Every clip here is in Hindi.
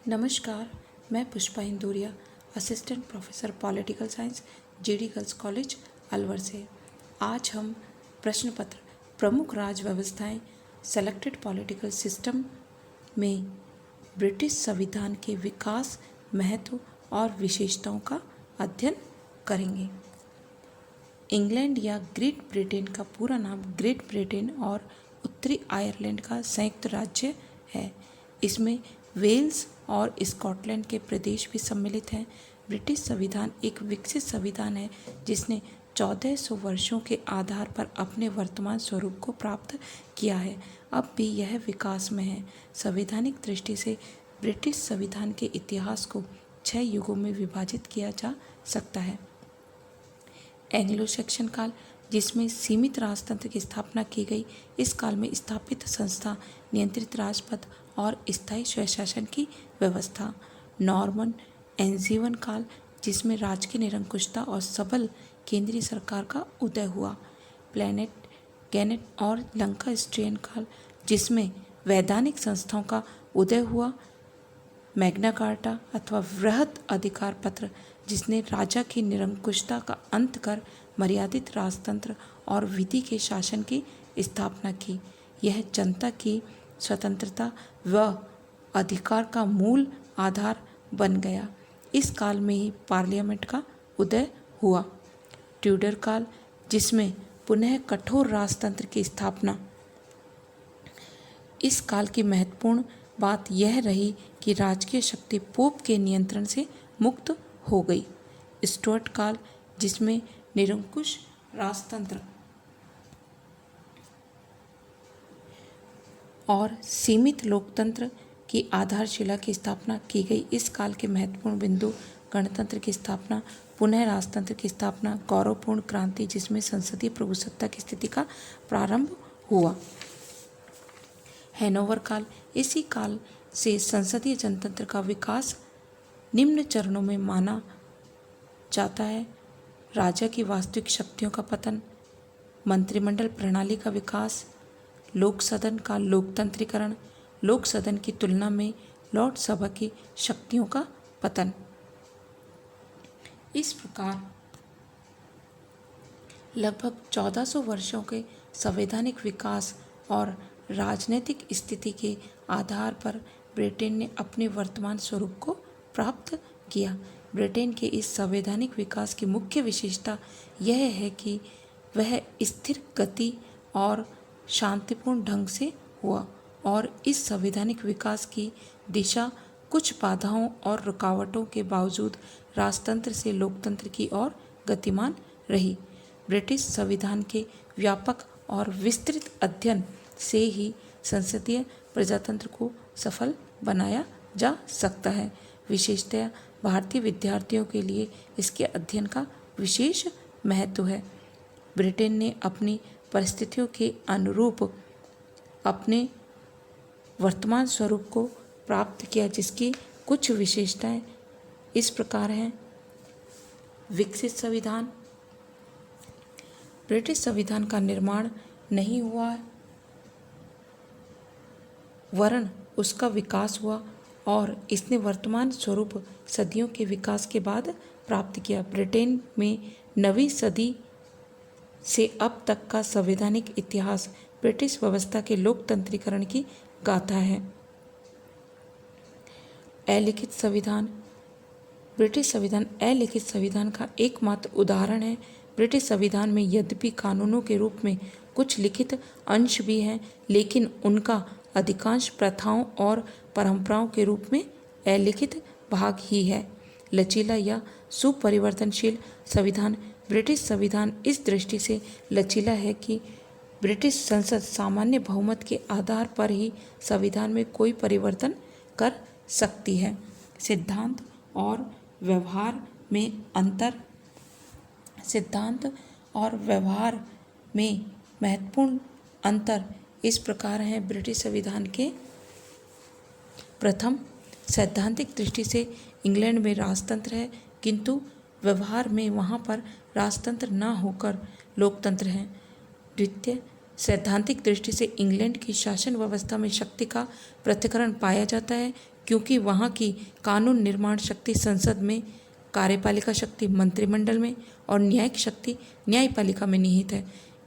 नमस्कार, मैं Pushpa Indooria, assistant professor political science, GD girls college Alwar से। आज हम प्रश्न पत्र प्रमुख राज व्यवस्थाएं सेलेक्टेड पॉलिटिकल सिस्टम में ब्रिटिश संविधान के विकास, महत्व और विशेषताओं का अध्ययन करेंगे। इंग्लैंड या ग्रेट ब्रिटेन का पूरा नाम ग्रेट ब्रिटेन और उत्तरी आयरलैंड का संयुक्त राज्य है। इसमें वेल्स और स्कॉटलैंड के प्रदेश भी सम्मिलित हैं। ब्रिटिश संविधान एक विकसित संविधान है जिसने 1400 वर्षों के आधार पर अपने वर्तमान स्वरूप को प्राप्त किया है। अब भी यह विकास में है। संवैधानिक दृष्टि से ब्रिटिश संविधान के इतिहास को 6 युगों में विभाजित किया जा सकता है। एंग्लो सैक्सन काल, जिसमें सीमित राजतंत्र की स्थापना की गई। इस काल में स्थापित संस्था, नियंत्रित राजपद और स्थायी स्वशासन की व्यवस्था। नॉर्मन एंजीवन काल, जिसमें राजकीय निरंकुशता और सबल केंद्रीय सरकार का उदय हुआ। प्लेनेट गैनेट और लंका स्ट्रेन काल, जिसमें वैधानिक संस्थाओं का उदय हुआ। मैग्ना कार्टा अथवा वृहत अधिकार पत्र, जिसने राजा की निरंकुशता का अंत कर मर्यादित राजतंत्र और विधि के शासन की स्थापना की। यह जनता की स्वतंत्रता व अधिकार का मूल आधार बन गया। इस काल में ही पार्लियामेंट का उदय हुआ। ट्यूडर काल, जिसमें पुनः कठोर राजतंत्र की स्थापना। इस काल की महत्वपूर्ण बात यह रही कि राजकीय शक्ति पोप के नियंत्रण से मुक्त हो गई। स्टुअर्ट काल, जिसमें निरंकुश राजतंत्र और सीमित लोकतंत्र की आधारशिला की स्थापना की गई। इस काल के महत्वपूर्ण बिंदु गणतंत्र की स्थापना, पुनः राजतंत्र की स्थापना, गौरवपूर्ण क्रांति जिसमें संसदीय प्रभुसत्ता की स्थिति का प्रारंभ हुआ। हैनोवर काल, इसी काल से संसदीय जनतंत्र का विकास निम्न चरणों में माना जाता है। राजा की वास्तविक शक्तियों का पतन, मंत्रिमंडल प्रणाली का विकास, लोक सदन का लोकतंत्रीकरण, लोक सदन की तुलना में लॉर्ड सभा की शक्तियों का पतन। इस प्रकार लगभग 1400 वर्षों के संवैधानिक विकास और राजनीतिक स्थिति के आधार पर ब्रिटेन ने अपने वर्तमान स्वरूप को प्राप्त किया। ब्रिटेन के इस संवैधानिक विकास की मुख्य विशेषता यह है कि वह स्थिर गति और शांतिपूर्ण ढंग से हुआ और इस संवैधानिक विकास की दिशा कुछ बाधाओं और रुकावटों के बावजूद राजतंत्र से लोकतंत्र की ओर गतिमान रही। ब्रिटिश संविधान के व्यापक और विस्तृत अध्ययन से ही संसदीय प्रजातंत्र को सफल बनाया जा सकता है। विशेषतया भारतीय विद्यार्थियों के लिए इसके अध्ययन का विशेष महत्व है। ब्रिटेन ने अपनी परिस्थितियों के अनुरूप अपने वर्तमान स्वरूप को प्राप्त किया, जिसकी कुछ विशेषताएं इस प्रकार हैं। विकसित संविधान, ब्रिटिश संविधान का निर्माण नहीं हुआ वरन उसका विकास हुआ और इसने वर्तमान स्वरूप सदियों के विकास के बाद प्राप्त किया। ब्रिटेन में 9वीं सदी से अब तक का संवैधानिक इतिहास ब्रिटिश व्यवस्था के लोकतंत्रीकरण की गाथा है। अलिखित संविधान, ब्रिटिश संविधान अलिखित संविधान का एकमात्र उदाहरण है। ब्रिटिश संविधान में यद्यपि कानूनों के रूप में कुछ लिखित अंश भी हैं, लेकिन उनका अधिकांश प्रथाओं और परंपराओं के रूप में अलिखित भाग ही है। लचीला या सुपरिवर्तनशील संविधान, ब्रिटिश संविधान इस दृष्टि से लचीला है कि ब्रिटिश संसद सामान्य बहुमत के आधार पर ही संविधान में कोई परिवर्तन कर सकती है। सिद्धांत और व्यवहार में अंतर, सिद्धांत और व्यवहार में महत्वपूर्ण अंतर इस प्रकार है। ब्रिटिश संविधान के प्रथम, सैद्धांतिक दृष्टि से इंग्लैंड में राजतंत्र है, किंतु व्यवहार में वहाँ पर राजतंत्र न होकर लोकतंत्र है। द्वितीय, सैद्धांतिक दृष्टि से इंग्लैंड की शासन व्यवस्था में शक्ति का पृथक्करण पाया जाता है, क्योंकि वहाँ की कानून निर्माण शक्ति संसद में, कार्यपालिका शक्ति मंत्रिमंडल में और न्यायिक शक्ति न्यायपालिका में निहित है।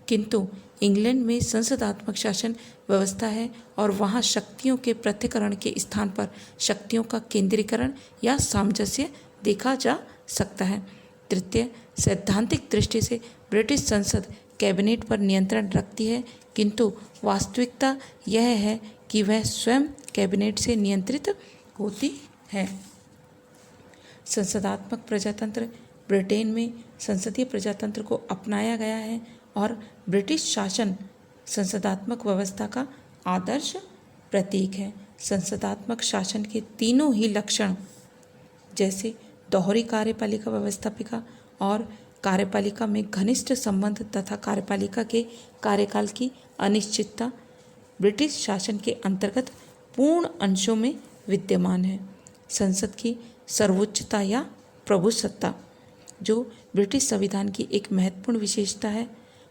किंतु इंग्लैंड में संसदात्मक शासन व्यवस्था है और वहाँ शक्तियों के पृथक्करण के स्थान पर शक्तियों का केंद्रीकरण या सामंजस्य देखा जा सकता है। तृतीय, सैद्धांतिक दृष्टि से ब्रिटिश संसद कैबिनेट पर नियंत्रण रखती है, किंतु वास्तविकता यह है कि वह स्वयं कैबिनेट से नियंत्रित होती है। संसदात्मक प्रजातंत्र, ब्रिटेन में संसदीय प्रजातंत्र को अपनाया गया है और ब्रिटिश शासन संसदात्मक व्यवस्था का आदर्श प्रतीक है। संसदात्मक शासन के तीनों ही लक्षण, जैसे दोहरी कार्यपालिका व्यवस्थापिका और कार्यपालिका में घनिष्ठ संबंध तथा कार्यपालिका के कार्यकाल की अनिश्चितता, ब्रिटिश शासन के अंतर्गत पूर्ण अंशों में विद्यमान है। संसद की सर्वोच्चता या प्रभुसत्ता, जो ब्रिटिश संविधान की एक महत्वपूर्ण विशेषता है,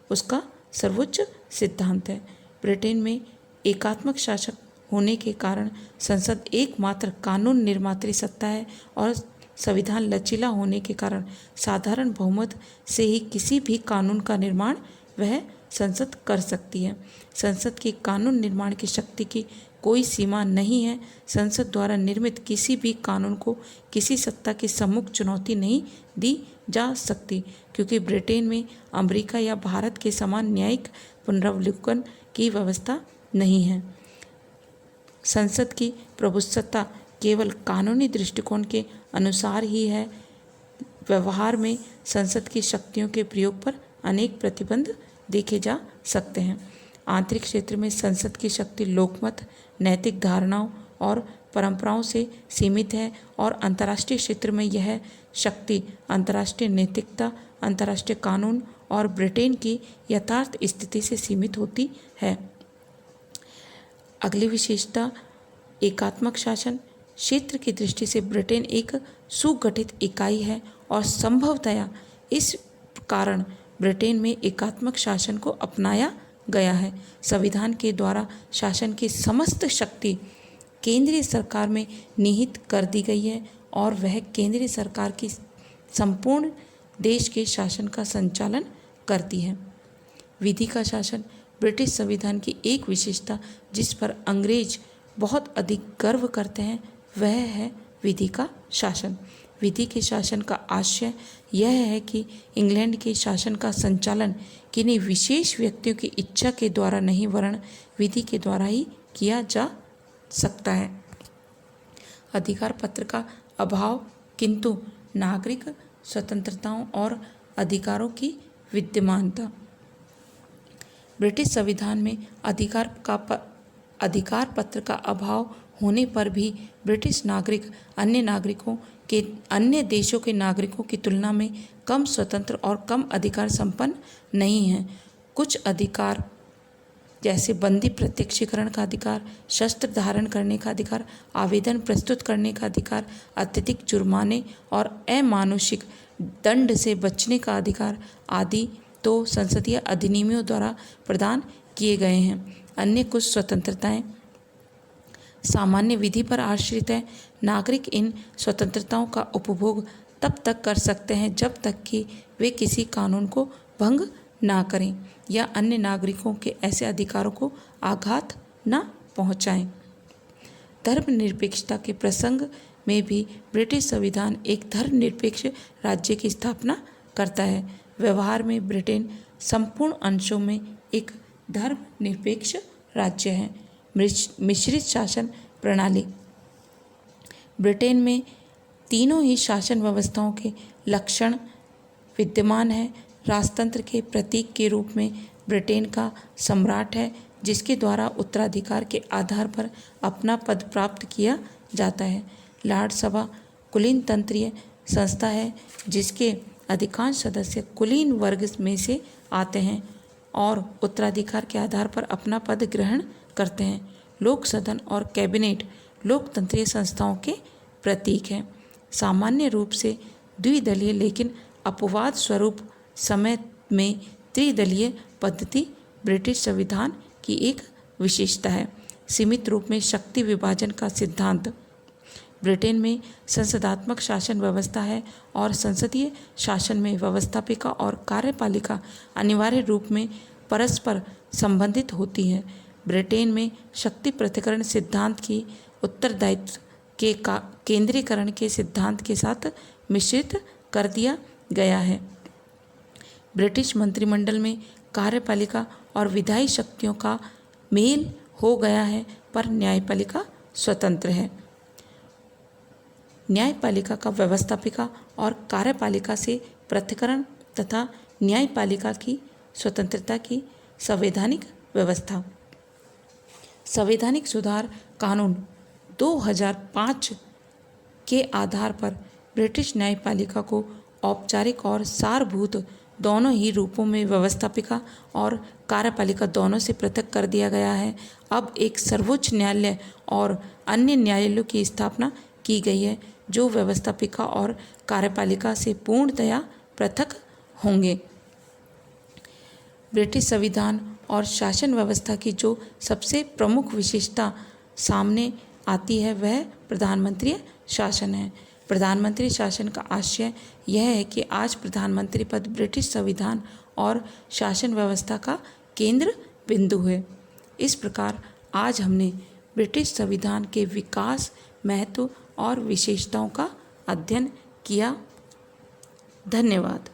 उसका सर्वोच्च सिद्धांत है। ब्रिटेन में एकात्मक शासक होने के कारण संसद एकमात्र कानून निर्मात्री सत्ता है और संविधान लचीला होने के कारण साधारण बहुमत से ही किसी भी कानून का निर्माण वह संसद कर सकती है। संसद की कानून निर्माण की शक्ति की कोई सीमा नहीं है। संसद द्वारा निर्मित किसी भी कानून को किसी सत्ता के सम्मुख चुनौती नहीं दी जा सकती, क्योंकि ब्रिटेन में अमेरिका या भारत के समान न्यायिक पुनरावलोकन की व्यवस्था नहीं है। संसद की प्रभुसत्ता केवल कानूनी दृष्टिकोण के अनुसार ही है। व्यवहार में संसद की शक्तियों के प्रयोग पर अनेक प्रतिबंध देखे जा सकते हैं। आंतरिक क्षेत्र में संसद की शक्ति लोकमत, नैतिक धारणाओं और परंपराओं से सीमित है और अंतर्राष्ट्रीय क्षेत्र में यह शक्ति अंतर्राष्ट्रीय नैतिकता, अंतर्राष्ट्रीय कानून और ब्रिटेन की यथार्थ स्थिति से सीमित होती है। अगली विशेषता, एकात्मक शासन। क्षेत्र की दृष्टि से ब्रिटेन एक सुगठित इकाई है और संभवतया इस कारण ब्रिटेन में एकात्मक शासन को अपनाया गया है। संविधान के द्वारा शासन की समस्त शक्ति केंद्रीय सरकार में निहित कर दी गई है और वह केंद्रीय सरकार की संपूर्ण देश के शासन का संचालन करती है। विधि का शासन, ब्रिटिश संविधान की एक विशेषता जिस पर अंग्रेज बहुत अधिक गर्व करते हैं, वह है विधि का शासन। विधि के शासन का आशय यह है कि इंग्लैंड के शासन का संचालन किन्हीं विशेष व्यक्तियों की इच्छा के द्वारा नहीं, वरन विधि के द्वारा ही किया जा सकता है। अधिकार पत्र का अभाव, किंतु नागरिक स्वतंत्रताओं और अधिकारों की विद्यमानता। ब्रिटिश संविधान में अधिकार पत्र का अभाव होने पर भी ब्रिटिश नागरिक अन्य देशों के नागरिकों की तुलना में कम स्वतंत्र और कम अधिकार संपन्न नहीं हैं। कुछ अधिकार, जैसे बंदी प्रत्यक्षीकरण का अधिकार, शस्त्र धारण करने का अधिकार, आवेदन प्रस्तुत करने का अधिकार, अत्यधिक जुर्माने और अमानुषिक दंड से बचने का अधिकार आदि तो संसदीय अधिनियमों द्वारा प्रदान किए गए हैं। अन्य कुछ स्वतंत्रताएं सामान्य विधि पर आश्रित है। नागरिक इन स्वतंत्रताओं का उपभोग तब तक कर सकते हैं जब तक कि वे किसी कानून को भंग ना करें या अन्य नागरिकों के ऐसे अधिकारों को आघात न पहुंचाएं। धर्मनिरपेक्षता के प्रसंग में भी ब्रिटिश संविधान एक धर्मनिरपेक्ष राज्य की स्थापना करता है। व्यवहार में ब्रिटेन संपूर्ण अंशों में एक धर्मनिरपेक्ष राज्य है। मिश्रित शासन प्रणाली, ब्रिटेन में तीनों ही शासन व्यवस्थाओं के लक्षण विद्यमान है। राजतंत्र के प्रतीक के रूप में ब्रिटेन का सम्राट है, जिसके द्वारा उत्तराधिकार के आधार पर अपना पद प्राप्त किया जाता है। लॉर्ड सभा कुलीन तंत्रीय संस्था है, जिसके अधिकांश सदस्य कुलीन वर्ग में से आते हैं और उत्तराधिकार के आधार पर अपना पद ग्रहण करते हैं। लोक सदन और कैबिनेट लोकतंत्रीय संस्थाओं के प्रतीक हैं। सामान्य रूप से द्विदलीय, लेकिन अपवाद स्वरूप समय में त्रिदलीय पद्धति ब्रिटिश संविधान की एक विशेषता है। सीमित रूप में शक्ति विभाजन का सिद्धांत, ब्रिटेन में संसदात्मक शासन व्यवस्था है और संसदीय शासन में व्यवस्थापिका और कार्यपालिका अनिवार्य रूप में परस्पर संबंधित होती है। ब्रिटेन में शक्ति पृथक्करण सिद्धांत की उत्तरदायित्व के केंद्रीकरण के सिद्धांत के साथ मिश्रित कर दिया गया है। ब्रिटिश मंत्रिमंडल में कार्यपालिका और विधायी शक्तियों का मेल हो गया है, पर न्यायपालिका स्वतंत्र है। न्यायपालिका का व्यवस्थापिका और कार्यपालिका से पृथक्करण तथा न्यायपालिका की स्वतंत्रता की संवैधानिक व्यवस्था। संवैधानिक सुधार कानून 2005 के आधार पर ब्रिटिश न्यायपालिका को औपचारिक और सारभूत दोनों ही रूपों में व्यवस्थापिका और कार्यपालिका दोनों से पृथक कर दिया गया है। अब एक सर्वोच्च न्यायालय और अन्य न्यायालयों की स्थापना की गई है जो व्यवस्थापिका और कार्यपालिका से पूर्णतया पृथक होंगे। ब्रिटिश संविधान और शासन व्यवस्था की जो सबसे प्रमुख विशेषता सामने आती है वह प्रधानमंत्री शासन है। प्रधानमंत्री शासन का आशय यह है कि आज प्रधानमंत्री पद ब्रिटिश संविधान और शासन व्यवस्था का केंद्र बिंदु है। इस प्रकार आज हमने ब्रिटिश संविधान के विकास, महत्व और विशेषताओं का अध्ययन किया। धन्यवाद।